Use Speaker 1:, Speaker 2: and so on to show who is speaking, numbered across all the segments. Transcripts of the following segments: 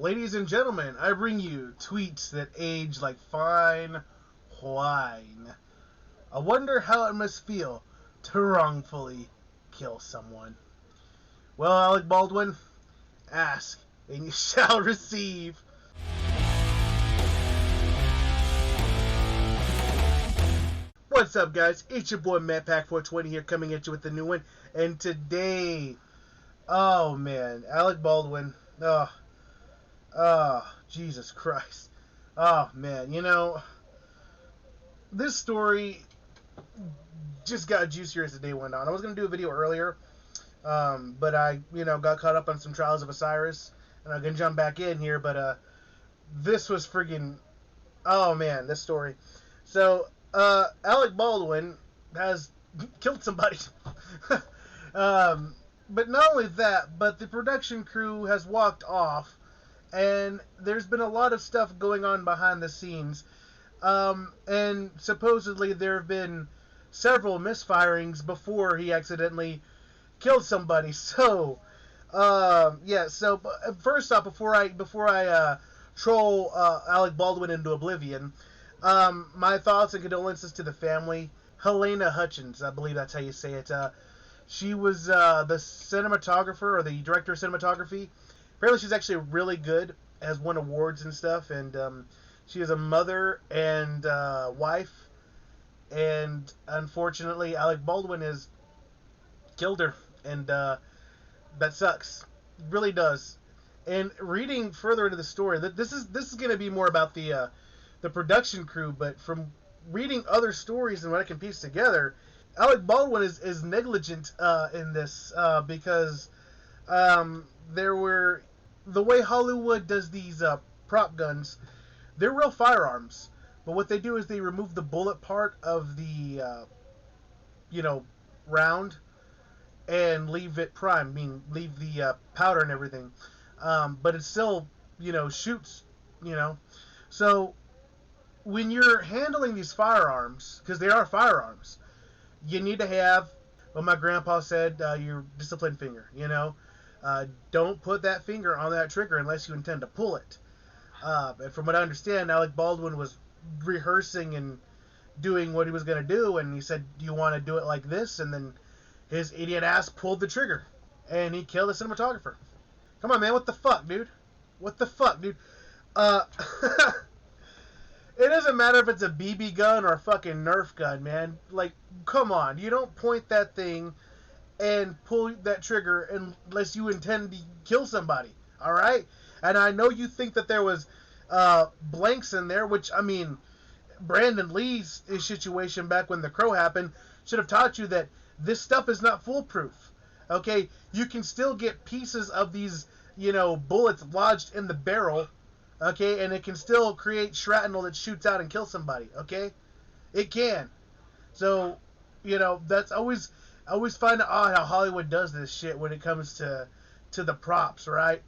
Speaker 1: Ladies and gentlemen, I bring you tweets that age like fine wine. I wonder how it must feel to wrongfully kill someone. Well, Alec Baldwin, ask and you shall receive. What's up, guys? It's your boy MattPack420 here, coming at you with a new one. And today, oh man, Alec Baldwin. Jesus Christ. Oh man, this story just got juicier as the day went on. I was gonna do a video earlier, but I, got caught up on some Trials of Osiris, and I'm gonna jump back in here. But this was friggin', oh man, this story. So, Alec Baldwin has killed somebody. But not only that, but the production crew has walked off, and there's been a lot of stuff going on behind the scenes. And supposedly there have been several misfirings before he accidentally killed somebody. So, yeah. So first off, before I troll Alec Baldwin into oblivion, my thoughts and condolences to the family. Helena Hutchins, I believe that's how you say it. She was the cinematographer, or the director of cinematography. Apparently she's actually really good, has won awards and stuff, and she is a mother and wife, and unfortunately Alec Baldwin has killed her, and that sucks. It really does. And reading further into the story, this is going to be more about the production crew, but from reading other stories and what I can piece together, Alec Baldwin is negligent in this, because there were, the way Hollywood does these prop guns, they're real firearms, but what they do is they remove the bullet part of the round and leave it primed, meaning leave the powder and everything, but it still shoots, so when you're handling these firearms, because they are firearms, you need to have what my grandpa said, your disciplined finger. Don't put that finger on that trigger unless you intend to pull it. And from what I understand, Alec Baldwin was rehearsing and doing what he was going to do, and he said, do you want to do it like this? And then his idiot ass pulled the trigger, and he killed the cinematographer. Come on, man, what the fuck, dude? What the fuck, dude? It doesn't matter if it's a BB gun or a fucking Nerf gun, man. Like, come on. You don't point that thing and pull that trigger unless you intend to kill somebody, alright? And I know you think that there was blanks in there, which, I mean, Brandon Lee's situation back when The Crow happened should have taught you that this stuff is not foolproof, okay? You can still get pieces of these, bullets lodged in the barrel, okay, and it can still create shrapnel that shoots out and kills somebody, okay? It can. So, that's always, I always find it odd how Hollywood does this shit when it comes to the props, right?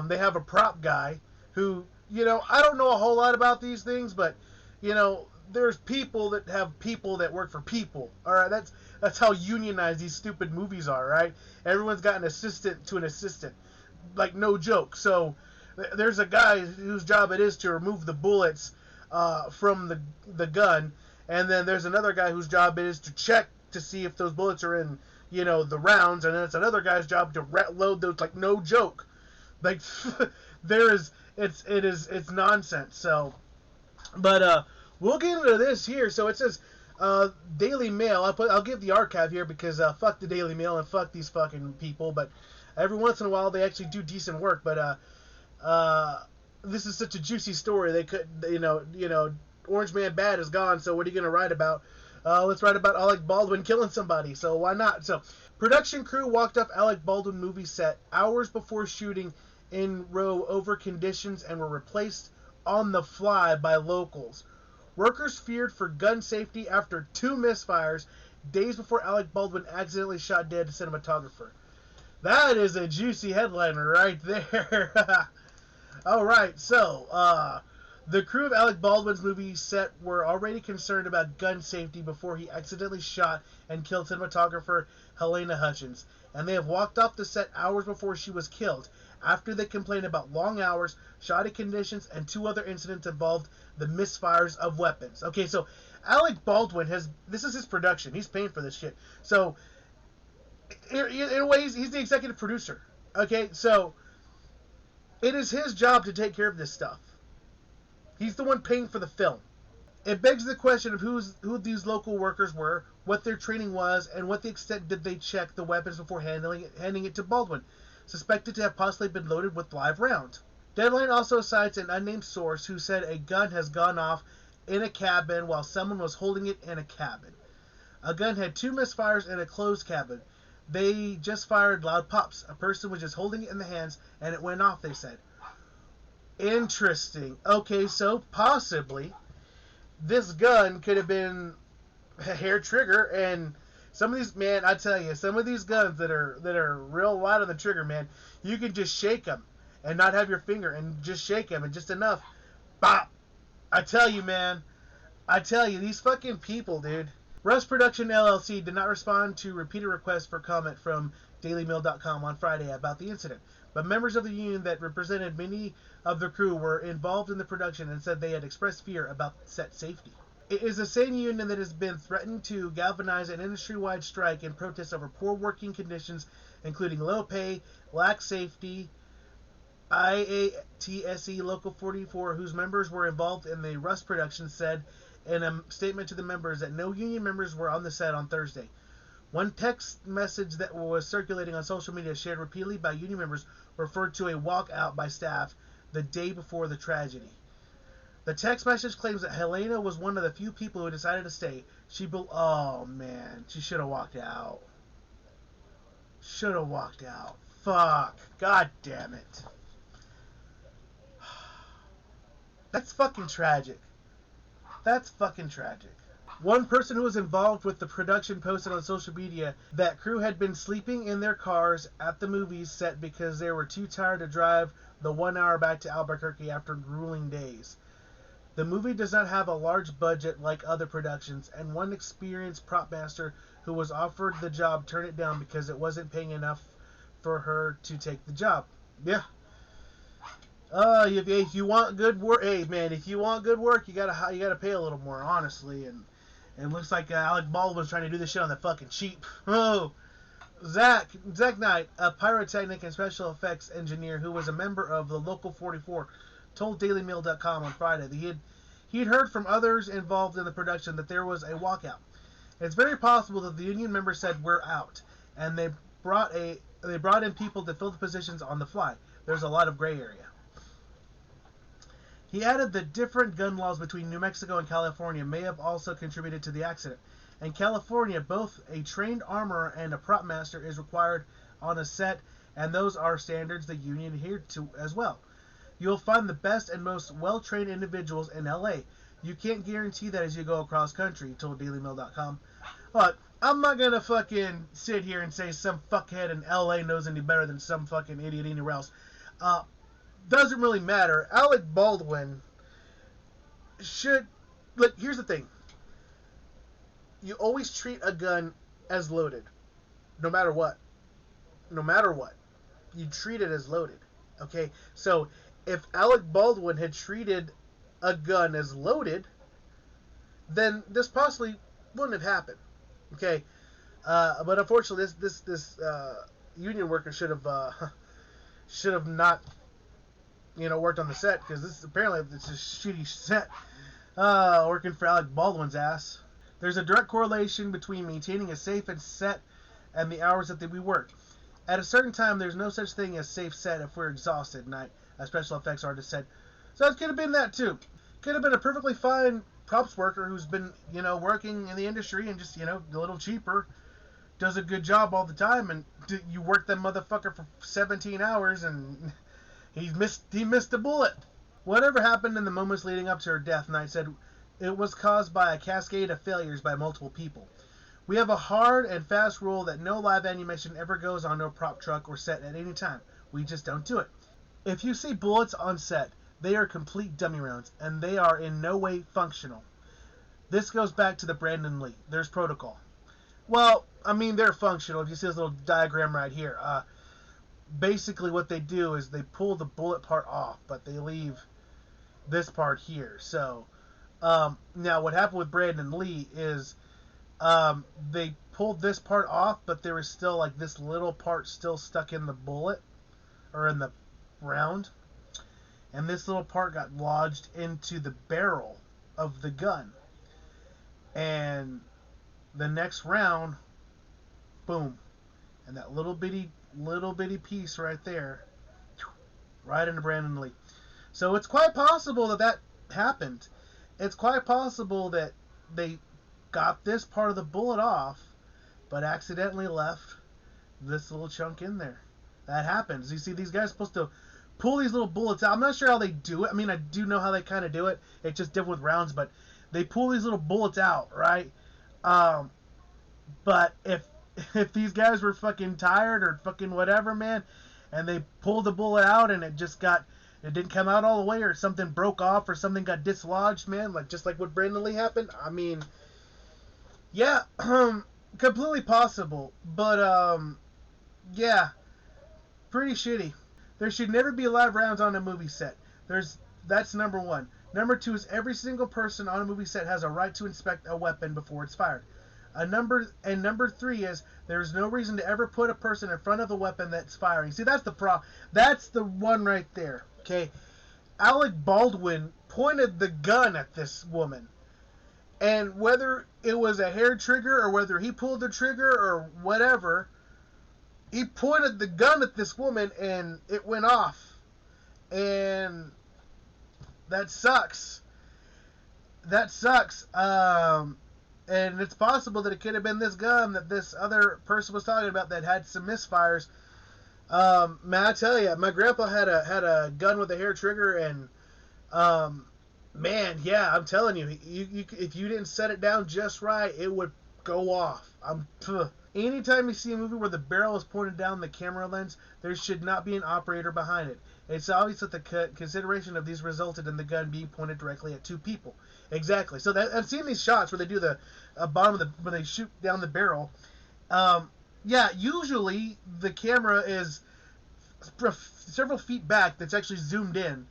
Speaker 1: They have a prop guy who, I don't know a whole lot about these things, but, there's people that have people that work for people, all right? That's how unionized these stupid movies are, right? Everyone's got an assistant to an assistant, like, no joke. So there's a guy whose job it is to remove the bullets from the gun, and then there's another guy whose job it is to check to see if those bullets are in, the rounds, and then it's another guy's job to load those, like, no joke. Like, it's nonsense. So, but we'll get into this here. So it says Daily Mail. I'll give the archive here because fuck the Daily Mail and fuck these fucking people. But every once in a while they actually do decent work. But this is such a juicy story. They could, Orange Man Bad is gone. So what are you gonna write about? Let's write about Alec Baldwin killing somebody. So why not? So production crew walked off Alec Baldwin movie set hours before shooting in row over conditions and were replaced on the fly by locals. Workers feared for gun safety after 2 misfires days before Alec Baldwin accidentally shot dead a cinematographer. That is a juicy headline right there. Alright, so, the crew of Alec Baldwin's movie set were already concerned about gun safety before he accidentally shot and killed cinematographer Helena Hutchins, and they have walked off the set hours before she was killed. after they complained about long hours, shoddy conditions, and 2 other incidents involved the misfires of weapons. Okay, so Alec Baldwin this is his production. He's paying for this shit. So, in a way, he's the executive producer. Okay, so it is his job to take care of this stuff. He's the one paying for the film. It begs the question of who these local workers were, what their training was, and what the extent did they check the weapons before handing it to Baldwin, suspected to have possibly been loaded with live rounds. Deadline also cites an unnamed source who said a gun has gone off in a cabin while someone was holding it in a cabin. A gun had 2 misfires in a closed cabin. They just fired loud pops. A person was just holding it in the hands and it went off, they said. Interesting. Okay, so possibly this gun could have been a hair trigger, and some of these, man, I tell you, some of these guns that are real light on the trigger, man, you can just shake them and not have your finger and just shake them and just enough, bop. I tell you, man, I tell you, these fucking people, dude. Rust Production LLC did not respond to repeated requests for comment from DailyMail.com on Friday about the incident, but members of the union that represented many of the crew were involved in the production and said they had expressed fear about set safety. It is the same union that has been threatened to galvanize an industry-wide strike in protest over poor working conditions, including low pay, lax safety. IATSE Local 44, whose members were involved in the Rust production, said in a statement to the members that no union members were on the set on Thursday. One text message that was circulating on social media shared repeatedly by union members referred to a walkout by staff the day before the tragedy. The text message claims that Helena was one of the few people who decided to stay. Oh man, she should have walked out. Should have walked out. Fuck. God damn it. That's fucking tragic. That's fucking tragic. One person who was involved with the production posted on social media that crew had been sleeping in their cars at the movie set because they were too tired to drive the 1 hour back to Albuquerque after grueling days. The movie does not have a large budget like other productions, and one experienced prop master who was offered the job turned it down because it wasn't paying enough for her to take the job. Yeah. If you want good work, hey man, if you want good work, you gotta pay a little more, honestly. And it looks like Alec Baldwin's trying to do this shit on the fucking cheap. Oh, Zach Knight, a pyrotechnic and special effects engineer who was a member of the Local 44, told DailyMail.com on Friday that he'd heard from others involved in the production that there was a walkout. It's very possible that the union members said we're out, and they brought in people to fill the positions on the fly. There's a lot of gray area. He added that different gun laws between New Mexico and California may have also contributed to the accident. In California, both a trained armorer and a prop master is required on a set, and those are standards the union adhered to as well. You'll find the best and most well-trained individuals in LA. You can't guarantee that as you go across country, he told DailyMail.com. But I'm not gonna fucking sit here and say some fuckhead in LA knows any better than some fucking idiot anywhere else. Doesn't really matter. Alec Baldwin should... Look, here's the thing. You always treat a gun as loaded. No matter what. No matter what. You treat it as loaded. Okay? So, if Alec Baldwin had treated a gun as loaded, then this possibly wouldn't have happened. Okay? But unfortunately, this union worker should have not... worked on the set, because this apparently it's a shitty set working for Alec Baldwin's ass. There's a direct correlation between maintaining a safe and set and the hours that we work. At a certain time, there's no such thing as safe set if we're exhausted, Knight, a special effects artist, said. So it could have been that too. Could have been a perfectly fine props worker who's been, working in the industry and just, a little cheaper, does a good job all the time, and you work that motherfucker for 17 hours and... He missed a bullet. Whatever happened in the moments leading up to her death, Knight said, it was caused by a cascade of failures by multiple people. We have a hard and fast rule that no live animation ever goes on no prop truck or set at any time. We just don't do it. If you see bullets on set, they are complete dummy rounds, and they are in no way functional. This goes back to the Brandon Lee. There's protocol. Well, they're functional. If you see this little diagram right here, basically what they do is they pull the bullet part off, but they leave this part here. So now what happened with Brandon Lee is they pulled this part off, but there was still like this little part still stuck in the bullet or in the round, and this little part got lodged into the barrel of the gun. And the next round, boom, and that little bitty piece right there, right into Brandon Lee. So it's quite possible that that happened. It's quite possible that they got this part of the bullet off, but accidentally left this little chunk in there. That happens. You see, these guys are supposed to pull these little bullets out. I'm not sure how they do it. I mean, I do know how they kind of do it. It's just different with rounds, but they pull these little bullets out, right? But if these guys were fucking tired or fucking whatever, man, and they pulled the bullet out and it didn't come out all the way, or something broke off, or something got dislodged, man, like just like what Brandon Lee happened. I mean, yeah, completely possible, but yeah, pretty shitty. There should never be live rounds on a movie set. That's number one. Number two is every single person on a movie set has a right to inspect a weapon before it's fired. Number three is there's no reason to ever put a person in front of a weapon that's firing. See, that's the problem. That's the one right there. Okay, Alec Baldwin pointed the gun at this woman, and whether it was a hair trigger or whether he pulled the trigger or whatever, he pointed the gun at this woman and it went off, and that sucks. That sucks. And it's possible that it could have been this gun that this other person was talking about that had some misfires. Man, I tell you, my grandpa had a gun with a hair trigger, and man, yeah, I'm telling you, if you didn't set it down just right, it would go off. Anytime you see a movie where the barrel is pointed down the camera lens, there should not be an operator behind it. It's obvious that the consideration of these resulted in the gun being pointed directly at two people. Exactly. So I've seen these shots where they do the bottom of when they shoot down the barrel. Yeah, usually the camera is several feet back. That's actually zoomed in,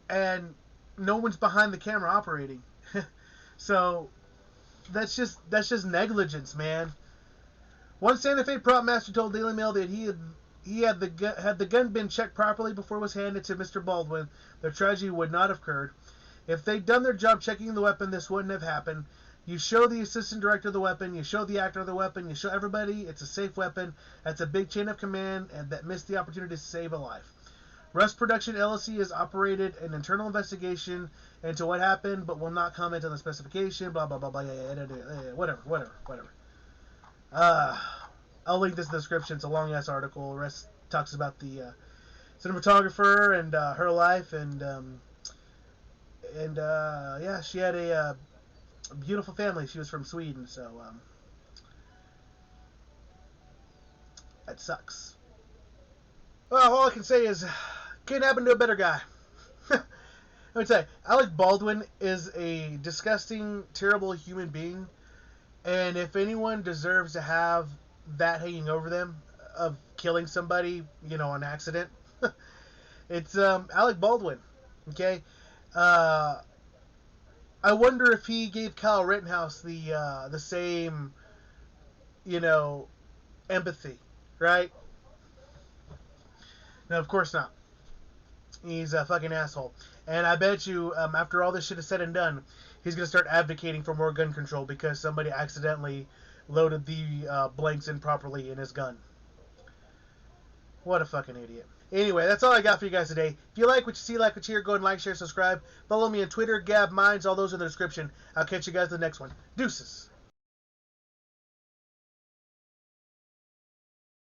Speaker 1: and no one's behind the camera operating. So that's just negligence, man. One Santa Fe prop master told Daily Mail that had the gun been checked properly before it was handed to Mr. Baldwin, the tragedy would not have occurred. If they'd done their job checking the weapon, this wouldn't have happened. You show the assistant director of the weapon, you show the actor of the weapon, you show everybody it's a safe weapon. That's a big chain of command and that missed the opportunity to save a life. Rust Production LLC has operated an internal investigation into what happened, but will not comment on the specification. Blah blah blah blah. Whatever. I'll link this in the description. It's a long ass article. The rest talks about the cinematographer and her life, and yeah, she had a beautiful family. She was from Sweden, so that sucks. Well, all I can say is, can't happen to a better guy. Let me tell you, Alec Baldwin is a disgusting, terrible human being, and if anyone deserves to have that hanging over them of killing somebody, on accident, it's Alec Baldwin. Okay, I wonder if he gave Kyle Rittenhouse the same, empathy, right? No, of course not. He's a fucking asshole. And I bet you, after all this shit is said and done, he's going to start advocating for more gun control because somebody accidentally loaded the blanks improperly in his gun. What a fucking idiot. Anyway, that's all I got for you guys today. If you like what you see, like what you hear, go and like, share, subscribe. Follow me on Twitter, Gab, Minds, all those in the description. I'll catch you guys in the next one. Deuces.